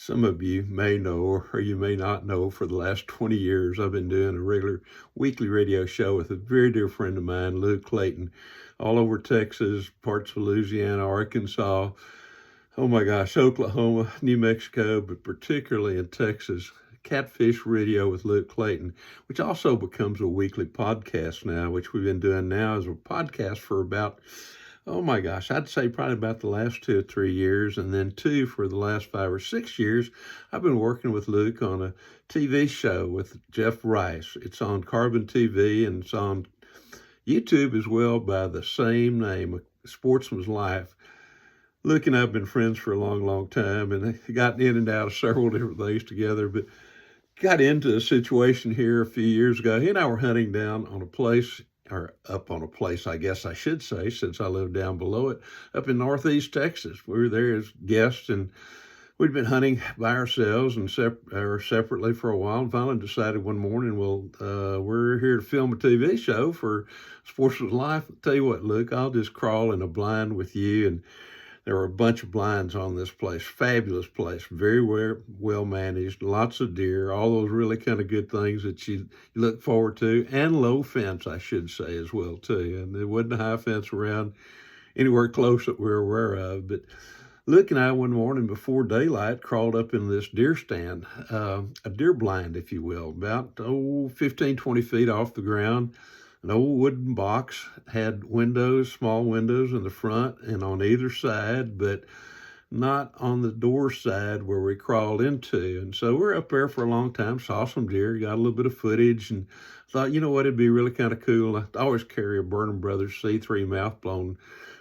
Some of you may know, or you may not know, for the last 20 years, I've been doing a regular weekly radio show with a very dear friend of mine, Luke Clayton, all over Texas, parts of Louisiana, Arkansas, oh my gosh, Oklahoma, New Mexico, but particularly in Texas. Catfish Radio with Luke Clayton, which also becomes a weekly podcast now, which we've been doing now as a podcast for about, oh my gosh, I'd say probably about the last 2 or 3 years, and then two for the last 5 or 6 years. I've been working with Luke on a TV show with Jeff Rice. It's on Carbon TV and it's on YouTube as well by the same name, Sportsman's Life. Luke and I have been friends for a long, long time and got in and out of several different things together, but got into a situation here a few years ago. He and I were hunting down on a place, or up on a place, I guess I should say, since I live down below it, up in Northeast Texas. We were there as guests, and we'd been hunting by ourselves and separately for a while, and finally decided one morning, well, we're here to film a TV show for Sportsman's Life. I'll tell you what, Luke, I'll just crawl in a blind with you. And there were a bunch of blinds on this place, fabulous place, very well managed, lots of deer, all those really kind of good things that you look forward to, and low fence, I should say, as well, too. And there wasn't a high fence around anywhere close that we're aware of. But Luke and I, one morning before daylight, crawled up in this deer stand, a deer blind, if you will, about 15, 20 feet off the ground. An old wooden box, had windows, small windows in the front and on either side, but not on the door side where we crawled into. And so we're up there for a long time, saw some deer, got a little bit of footage, and thought, you know what, it'd be really kind of cool. I always carry a Burnham Brothers C3 mouth-blown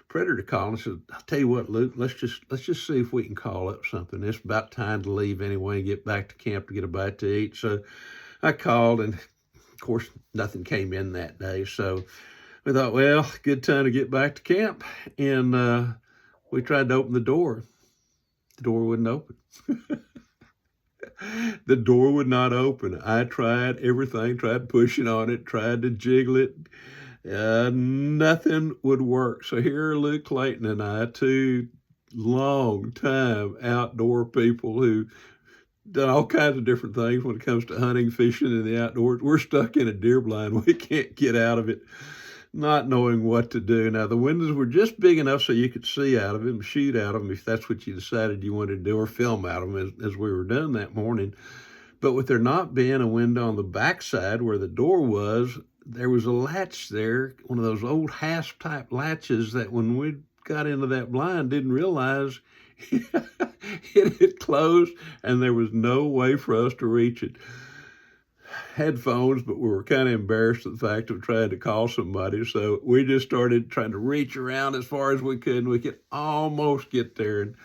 predator call. And I said, I'll tell you what, Luke, let's just see if we can call up something. It's about time to leave anyway and get back to camp to get a bite to eat. So I called, and of course, nothing came in that day. So we thought, well, good time to get back to camp. And we tried to open the door. The door wouldn't open. The door would not open. I tried everything, tried pushing on it, tried to jiggle it. Nothing would work. So here are Luke Clayton and I, two long-time outdoor people who done all kinds of different things when it comes to hunting, fishing, and the outdoors. We're stuck in a deer blind. We can't get out of it, not knowing what to do. Now, the windows were just big enough so you could see out of them, shoot out of them if that's what you decided you wanted to do, or film out of them as we were doing that morning. But with there not being a window on the backside where the door was, there was a latch there, one of those old hasp-type latches that when we got into that blind, didn't realize it had closed and there was no way for us to reach it. Had phones, but we were kind of embarrassed at the fact of trying to call somebody. So we just started trying to reach around as far as we could, and we could almost get there. And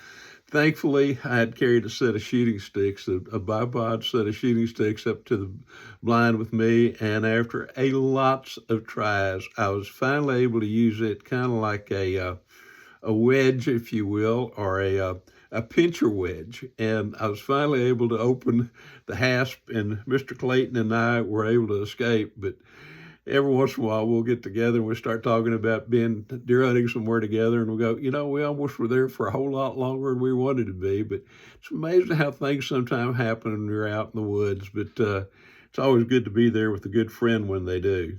thankfully, I had carried a set of shooting sticks, a bipod set of shooting sticks up to the blind with me. And after lots of tries, I was finally able to use it kind of like a wedge, if you will, or a pincher wedge. And I was finally able to open the hasp, and Mr. Clayton and I were able to escape. But every once in a while, we'll get together and we'll start talking about being deer hunting somewhere together, and we'll go, you know, we almost were there for a whole lot longer than we wanted to be. But it's amazing how things sometimes happen when you're out in the woods. But it's always good to be there with a good friend when they do.